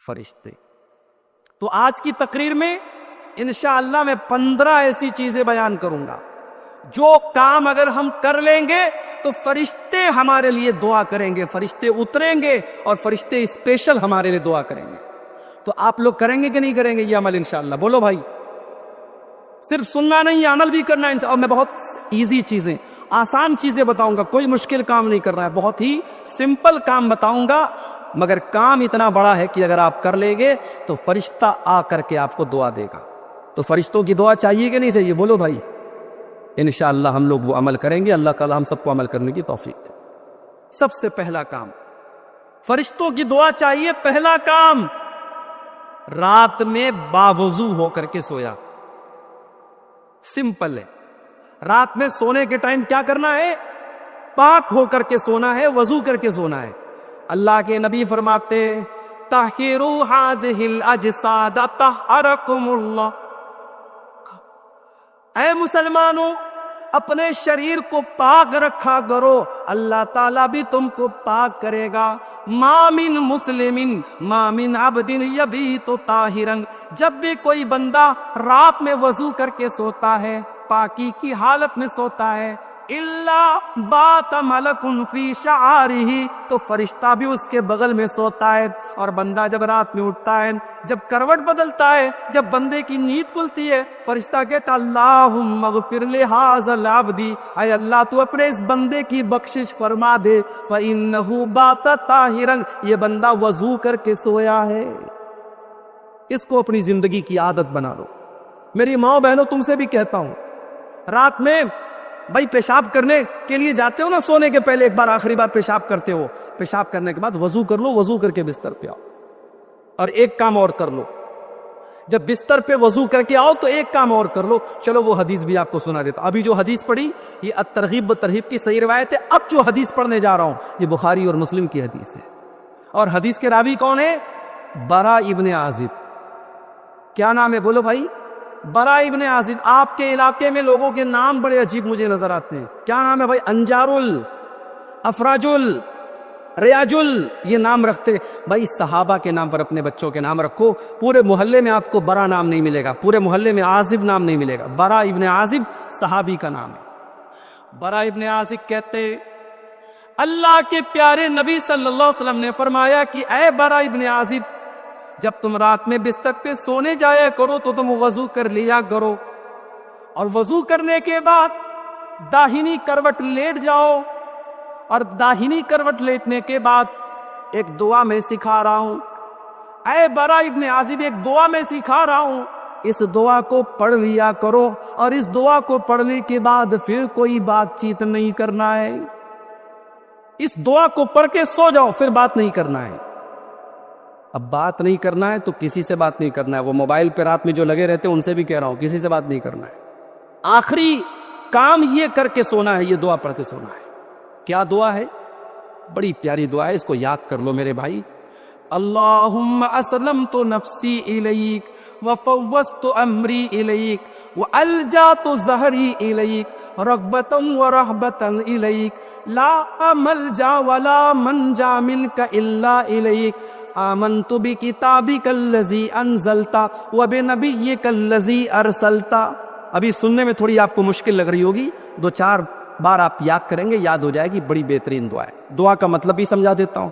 فرشتے. تو آج کی تقریر میں انشاءاللہ میں 15 ایسی چیزیں بیان کروں گا جو کام اگر ہم کر لیں گے تو فرشتے ہمارے لیے دعا کریں گے, فرشتے اتریں گے اور فرشتے اسپیشل ہمارے لیے دعا کریں گے. تو آپ لوگ کریں گے کہ نہیں کریں گے یہ عمل انشاءاللہ؟ بولو بھائی. صرف سننا نہیں, یہ عمل بھی کرنا ہے. اور میں بہت ایزی چیزیں, آسان چیزیں بتاؤں گا, کوئی مشکل کام نہیں کرنا ہے, بہت ہی سمپل کام بتاؤں گا, مگر کام اتنا بڑا ہے کہ اگر آپ کر لیں گے تو فرشتہ آ کر کے آپ کو دعا دے گا. تو فرشتوں کی دعا چاہیے کہ نہیں چاہیے؟ بولو بھائی. انشاءاللہ ہم لوگ وہ عمل کریں گے, اللہ تعالی ہم سب کو عمل کرنے کی توفیق دے. سب سے پہلا کام فرشتوں کی دعا چاہیے. پہلا کام, رات میں باوضو ہو کر کے سویا. سمپل ہے. رات میں سونے کے ٹائم کیا کرنا ہے؟ پاک ہو کر کے سونا ہے, وضو کر کے سونا ہے. اللہ کے نبی فرماتے طاہروا ھذہ الاجساد طہرکم اللہ. اے مسلمانوں, اپنے شریر کو پاک رکھا کرو, اللہ تعالیٰ بھی تم کو پاک کرے گا. ما من مسلم ما من عبد یبیت طاہرا. جب بھی کوئی بندہ رات میں وضو کر کے سوتا ہے, پاکی کی حالت میں سوتا ہے, الا بات ملک فی شعارہ, تو فرشتہ بھی اس کے بغل میں سوتا ہے. اور بندہ جب رات میں اٹھتا ہے, جب کروٹ بدلتا ہے, جب بندے کی نیند کھلتی ہے, فرشتہ کہتا اللہم اغفر لہذا العبد, اے اللہ تو اپنے اس بندے کی بخشش فرما دے. فإنہ بات طاہرا, یہ بندہ وضو کر کے سویا ہے. اس کو اپنی زندگی کی عادت بنا لو. میری ماں بہنوں, تم سے بھی کہتا ہوں, رات میں بھائی پیشاب کرنے کے لیے جاتے ہو نا, سونے کے پہلے ایک بار آخری بار پیشاب کرتے ہو, پیشاب کرنے کے بعد وضو کر لو, وضو کر کے بستر پہ آؤ. اور ایک کام اور کر لو, جب بستر پہ وضو کر کے آؤ تو ایک کام اور کر لو. چلو وہ حدیث بھی آپ کو سنا دیتا. ابھی جو حدیث پڑھی یہ الترغیب و ترہیب کی صحیح روایت ہے. اب جو حدیث پڑھنے جا رہا ہوں یہ بخاری اور مسلم کی حدیث ہے. اور حدیث کے راوی کون ہے؟ برا ابن عازب. کیا نام ہے؟ بولو بھائی. برا ابن عازب. آپ کے علاقے میں لوگوں کے نام بڑے عجیب مجھے نظر آتے ہیں. کیا نام ہے بھائی؟ انجارل, افراجل, ریاجل, یہ نام رکھتے. بھائی صحابہ کے نام پر اپنے بچوں کے نام رکھو. پورے محلے میں آپ کو برا نام نہیں ملے گا, پورے محلے میں عازب نام نہیں ملے گا. برا ابن عازب صحابی کا نام ہے. برا ابن عازب کہتے اللہ کے پیارے نبی صلی اللہ علیہ وسلم نے فرمایا کہ اے برا ابن عازب, جب تم رات میں بستر پہ سونے جایا کرو تو تم وضو کر لیا کرو, اور وضو کرنے کے بعد داہنی کروٹ لیٹ جاؤ, اور داہنی کروٹ لیٹنے کے بعد ایک دعا میں سکھا رہا ہوں. اے برا ابن عازب, ایک دعا میں سکھا رہا ہوں, اس دعا کو پڑھ لیا کرو, اور اس دعا کو پڑھنے کے بعد پھر کوئی بات چیت نہیں کرنا ہے. اس دعا کو پڑھ کے سو جاؤ, پھر بات نہیں کرنا ہے. اب بات نہیں کرنا ہے تو کسی سے بات نہیں کرنا ہے. وہ موبائل پہ رات میں جو لگے رہتے ہیں ان سے بھی کہہ رہا ہوں, کسی سے بات نہیں کرنا ہے. آخری کام یہ کر کے سونا ہے, یہ دعا پڑھ کے سونا ہے. کیا دعا ہے؟ بڑی پیاری دعا ہے, اس کو یاد کر لو میرے بھائی. اللہم اسلمت نفسی الیک وفوضت امری الیک والجات ظہری الیک رغبتا ورہبتا الیک لا ملجا ولا منجا منک الا الیک آمنت بکتابک الذی انزلت وبنبیک الذی ارسلت. ابھی سننے میں تھوڑی آپ کو مشکل لگ رہی ہوگی, 2-4 بار آپ یاد کریں گے, یاد ہو جائے گی. بڑی بہترین دعا ہے. دعا کا مطلب بھی سمجھا دیتا ہوں.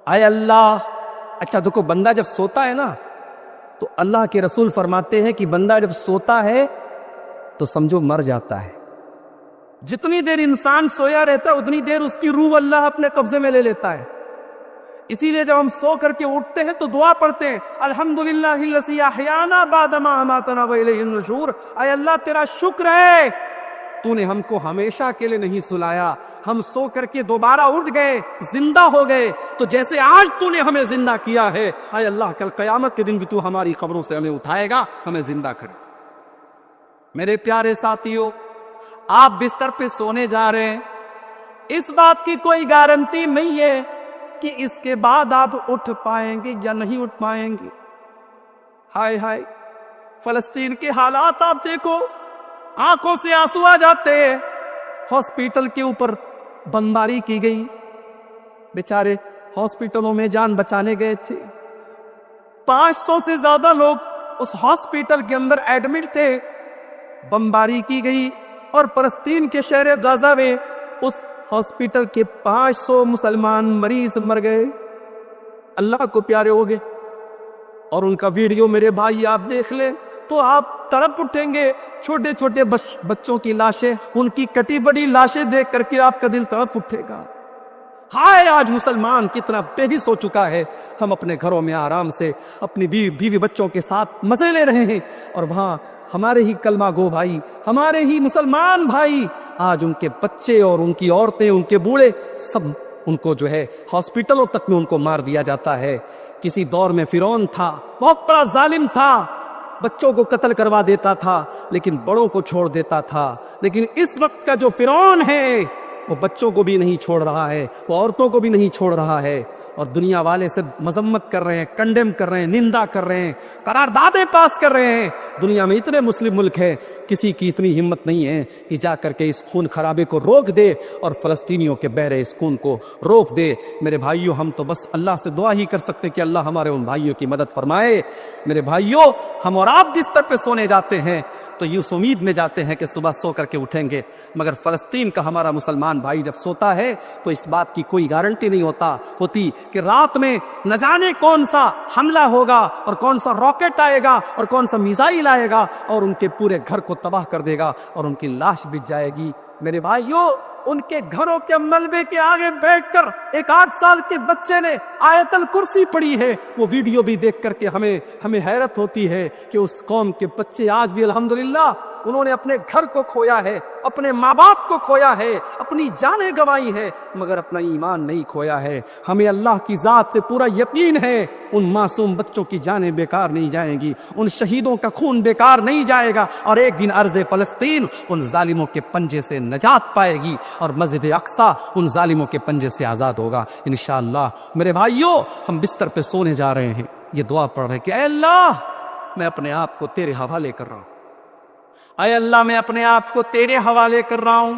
اے اللہ, اچھا دیکھو, بندہ جب سوتا ہے نا تو اللہ کے رسول فرماتے ہیں کہ بندہ جب سوتا ہے تو سمجھو مر جاتا ہے. جتنی دیر انسان سویا رہتا ہے اتنی دیر اس کی روح اللہ اپنے قبضے میں لے لیتا ہے. اسی لیے جب ہم سو کر کے اٹھتے ہیں تو دعا پڑھتے ہیں الحمدللہ الذی احیانا بعد ما اماتنا والیہ النشور. اے اللہ تیرا شکر ہے, تو نے ہم کو ہمیشہ کے لیے نہیں سلایا, ہم سو کر کے دوبارہ اٹھ گئے, زندہ ہو گئے. تو جیسے آج تو نے ہمیں زندہ کیا ہے, اے اللہ کل قیامت کے دن بھی تو ہماری قبروں سے ہمیں اٹھائے گا, ہمیں زندہ کرے. میرے پیارے ساتھیو, آپ بستر پہ سونے جا رہے ہیں, اس بات کی کوئی گارنٹی نہیں ہے کہ اس کے بعد آپ اٹھ پائیں گے یا نہیں اٹھ پائیں گے. ہائے ہائے, فلسطین کے حالات آپ دیکھو, آنکھوں سے آنسو آ جاتے ہیں. ہاسپٹل کے اوپر بمباری کی گئی, بیچارے ہاسپٹلوں میں جان بچانے گئے تھے, 500 سے زیادہ لوگ اس ہاسپٹل کے اندر ایڈمٹ تھے. بمباری کی گئی اور فلسطین کے شہر غزہ میں اس ہاسپٹل کے 500 مسلمان مریض مر گئے، اللہ کو پیارے ہو گئے. اور ان کا ویڈیو میرے بھائی آپ دیکھ لیں تو آپ تڑپ اٹھیں گے. چھوٹے چھوٹے بچوں کی لاشیں، ان کی کٹی بڑی لاشیں دیکھ کر کے آپ کا دل تڑپ اٹھے گا. ہائے آج مسلمان کتنا بے حس ہو چکا ہے. ہم اپنے گھروں میں آرام سے اپنی بیوی بچوں کے ساتھ مزے لے رہے ہیں، اور وہاں ہمارے ہی کلمہ گو بھائی، ہمارے ہی مسلمان بھائی، آج ان کے بچے اور ان کی عورتیں، ان کے بوڑھے، سب ان کو جو ہے ہاسپٹلوں تک میں ان کو مار دیا جاتا ہے. کسی دور میں فرعون تھا، بہت بڑا ظالم تھا، بچوں کو قتل کروا دیتا تھا لیکن بڑوں کو چھوڑ دیتا تھا. لیکن اس وقت کا جو فرعون ہے وہ بچوں کو بھی نہیں چھوڑ رہا ہے، وہ عورتوں کو بھی نہیں چھوڑ رہا ہے. اور دنیا والے سے مذمت کر رہے ہیں، کنڈیم کر رہے ہیں، نندا کر رہے ہیں، قراردادیں پاس کر رہے ہیں. دنیا میں اتنے مسلم ملک ہیں، کسی کی اتنی ہمت نہیں ہے کہ جا کر کے اس خون خرابے کو روک دے اور فلسطینیوں کے بحر اس خون کو روک دے. میرے بھائیوں، ہم تو بس اللہ سے دعا ہی کر سکتے کہ اللہ ہمارے ان بھائیوں کی مدد فرمائے. میرے بھائیوں، ہم اور آپ بستر پہ سونے جاتے ہیں تو یہ امید میں جاتے ہیں کہ صبح سو کر کے اٹھیں گے، مگر فلسطین کا ہمارا مسلمان بھائی جب سوتا ہے تو اس بات کی کوئی گارنٹی نہیں ہوتی کہ رات میں نہ جانے کون سا حملہ ہوگا اور کون سا راکٹ آئے گا اور کون سا میزائل آئے گا اور ان کے پورے گھر کو تباہ کر دے گا اور ان کی لاش بچ جائے گی. میرے بھائیوں، ان کے گھروں کے ملبے کے آگے بیٹھ کر ایک 8 سال کے بچے نے آیت الکرسی پڑھی ہے. وہ ویڈیو بھی دیکھ کر کے ہمیں حیرت ہوتی ہے کہ اس قوم کے بچے آج بھی الحمدللہ انہوں نے اپنے گھر کو کھویا ہے، اپنے ماں باپ کو کھویا ہے، اپنی جانیں گنوائی ہے، مگر اپنا ایمان نہیں کھویا ہے. ہمیں اللہ کی ذات سے پورا یقین ہے ان معصوم بچوں کی جانیں بیکار نہیں جائیں گی، ان شہیدوں کا خون بیکار نہیں جائے گا، اور ایک دن ارض فلسطین ان ظالموں کے پنجے سے نجات پائے گی اور مسجد اقصی ان ظالموں کے پنجے سے آزاد ہوگا انشاءاللہ. میرے بھائیوں، ہم بستر پہ سونے جا رہے ہیں، یہ دعا پڑھ رہے ہیں کہ اے اللہ، میں اپنے آپ کو تیرے حوالے کر رہا ہوں. اے اللہ، میں اپنے آپ کو تیرے حوالے کر رہا ہوں.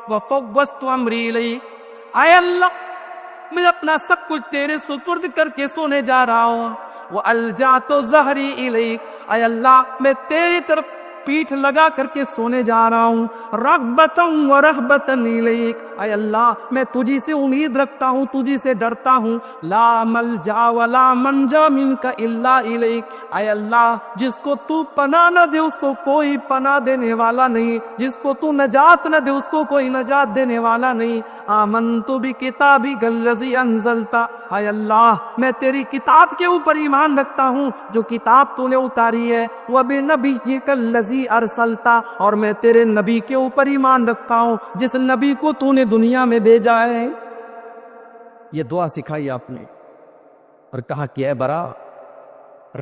وَفَوَّضْتُ أَمْرِي إِلَيْكَ، اے اللہ میں اپنا سب کچھ تیرے سپرد کر کے سونے جا رہا ہوں. وَأَلْجَأْتُ ظَهْرِي إِلَيْكَ، اے اللہ میں تیری طرف پیٹھ لگا کر کے سونے جا رہا ہوں. رغبتاً ورہبتاً الیک، اے اللہ میں تجھی سے امید رکھتا ہوں، تجھی سے ڈرتا ہوں. لا ملجا ولا منجا منک الا الیک، اے اللہ جس کو تو پناہ نہ دے اس کو کوئی پناہ دینے والا نہیں، جس کو تو نجات نہ دے اس کو کوئی نجات دینے والا نہیں. آمنت بکتابک الذی انزلت، اے اللہ میں تیری کتاب کے اوپر ایمان رکھتا ہوں جو کتاب تو نے اتاری ہے. وبنبیک الذی ارسلتا، اور میں تیرے نبی کے اوپر ایمان رکھتا ہوں جس نبی کو تو نے دنیا میں بھیجا ہے. یہ دعا سکھائی آپ نے اور کہا کہ اے برا،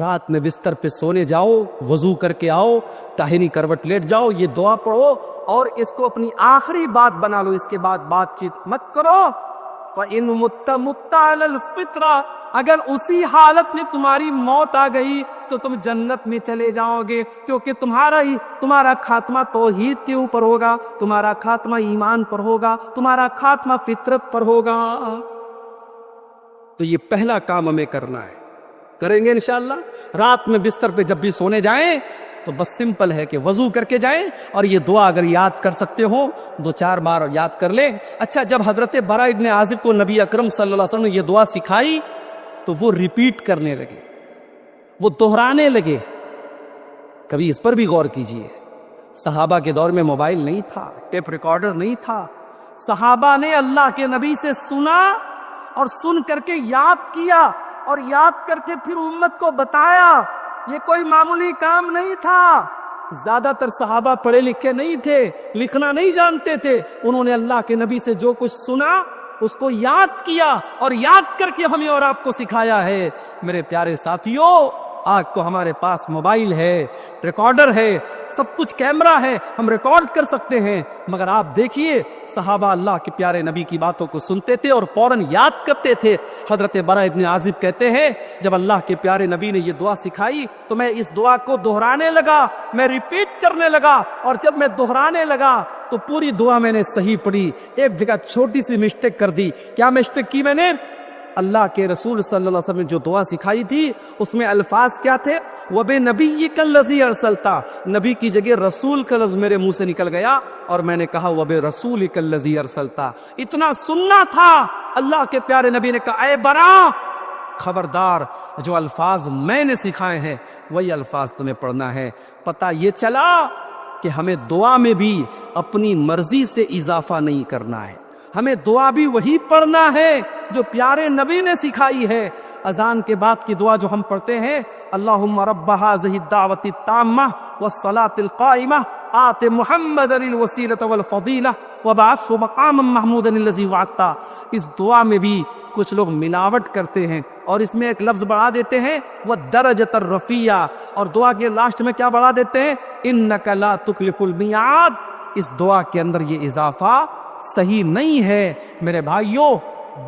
رات میں بستر پہ سونے جاؤ، وضو کر کے آؤ، داہنی کروٹ لیٹ جاؤ، یہ دعا پڑھو اور اس کو اپنی آخری بات بنا لو، اس کے بعد بات چیت مت کرو. فَإِن مُتَّ مُتَّ عَلَى الْفِطْرَةِ، اگر اسی حالت میں تمہاری موت آ گئی تو تم جنت میں چلے جاؤ گے، کیونکہ تمہارا خاتمہ توحید کے اوپر ہوگا، تمہارا خاتمہ ایمان پر ہوگا، تمہارا خاتمہ فطرت پر ہوگا. تو یہ پہلا کام ہمیں کرنا ہے، کریں گے انشاءاللہ. رات میں بستر پہ جب بھی سونے جائیں تو بس سمپل ہے کہ وضو کر کے جائیں اور یہ دعا اگر یاد کر سکتے ہو 2-4 بار یاد کر لیں. اچھا، جب حضرت برا ابن عازب کو نبی اکرم صلی اللہ علیہ وسلم نے یہ دعا سکھائی تو وہ ریپیٹ کرنے لگے، وہ دہرانے لگے. کبھی اس پر بھی غور کیجئے، صحابہ کے دور میں موبائل نہیں تھا، ٹیپ ریکارڈر نہیں تھا. صحابہ نے اللہ کے نبی سے سنا اور سن کر کے یاد کیا اور یاد کر کے پھر امت کو بتایا. یہ کوئی معمولی کام نہیں تھا. زیادہ تر صحابہ پڑھے لکھے نہیں تھے، لکھنا نہیں جانتے تھے. انہوں نے اللہ کے نبی سے جو کچھ سنا اس کو یاد کیا اور یاد کر کے ہمیں اور آپ کو سکھایا ہے. میرے پیارے ساتھیوں، آج کو ہمارے پاس موبائل ہے، ریکارڈر ہے، سب کچھ کیمرہ ہے، ہم ریکارڈ کر سکتے ہیں. مگر آپ دیکھیے صحابہ اللہ کے پیارے نبی کی باتوں کو سنتے تھے اور فوراً یاد کرتے تھے. حضرت برا ابن عازب کہتے ہیں جب اللہ کے پیارے نبی نے یہ دعا سکھائی تو میں اس دعا کو دہرانے لگا، میں ریپیٹ کرنے لگا، اور جب میں دہرانے لگا تو پوری دعا میں نے صحیح پڑھی. ایک جگہ چھوٹی سی مسٹیک کر دی. کیا مسٹیک کی میں نے؟ اللہ کے رسول صلی اللہ علیہ وسلم نے جو دعا سکھائی تھی اس میں الفاظ کیا تھے؟ وَبِنَبِيِّكَ الَّذِي أَرْسَلْتَ، نبی کی جگہ رسول کا لفظ میرے منہ سے نکل گیا اور میں نے کہا وَبِرَسُولِكَ الَّذِي أَرْسَلْتَ۔ اتنا سننا تھا، اللہ کے پیارے نبی نے کہا اے برا خبردار، جو الفاظ میں نے سکھائے ہیں وہی الفاظ تمہیں پڑھنا ہے۔ پتہ یہ چلا کہ ہمیں دعا میں بھی اپنی مرضی سے اضافہ نہیں کرنا ہے، ہمیں دعا بھی وہی پڑھنا ہے جو پیارے نبی نے سکھائی ہے۔ اذان کے بعد کی دعا جو ہم پڑھتے ہیں، اللہم رب ھذہ الدعوۃ التامہ والصلاۃ القائمہ آت محمد الوسیلۃ والفضیلہ وبعثہ مقاما محمودا الذی وعدتہ، اس دعا میں بھی کچھ لوگ ملاوٹ کرتے ہیں اور اس میں ایک لفظ بڑھا دیتے ہیں والدرجۃ الرفیع، اور دعا کے لاسٹ میں کیا بڑھا دیتے ہیں؟ انک لا تخلف المیعاد۔ اس دعا کے اندر یہ اضافہ صحیح نہیں ہے میرے بھائیوں۔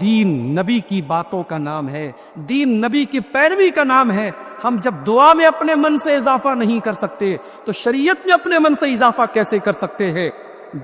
دین نبی کی باتوں کا نام ہے، دین نبی کی پیروی کا نام ہے۔ ہم جب دعا میں اپنے من سے اضافہ نہیں کر سکتے تو شریعت میں اپنے من سے اضافہ کیسے کر سکتے ہیں؟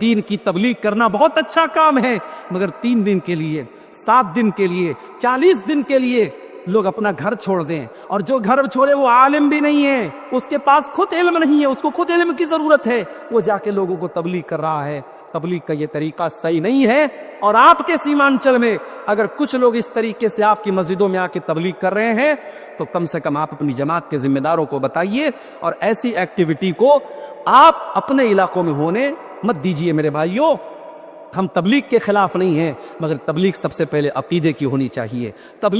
دین کی تبلیغ کرنا بہت اچھا کام ہے، مگر 3 دن کے لیے، 7 دن کے لیے، 40 دن کے لیے لوگ اپنا گھر چھوڑ دیں، اور جو گھر چھوڑے وہ عالم بھی نہیں ہے، اس کے پاس خود علم نہیں ہے، اس کو خود علم کی ضرورت ہے، وہ جا کے لوگوں کو تبلیغ کر رہا ہے۔ تبلیغ کا یہ طریقہ صحیح نہیں ہے، اور آپ کے سیمانچل میں اگر کچھ لوگ اس طریقے سے آپ کی مسجدوں میں آ کے تبلیغ کر رہے ہیں تو کم سے کم آپ اپنی جماعت کے ذمہ داروں کو بتائیے، اور ایسی ایکٹیویٹی کو آپ اپنے علاقوں میں ہونے مت دیجیے میرے بھائیوں۔ ہم تبلیغ کے خلاف نہیں ہیں، مگر تبلیغ سب سے پہلے عقیدے کی ہونی چاہیے۔ تبلیغ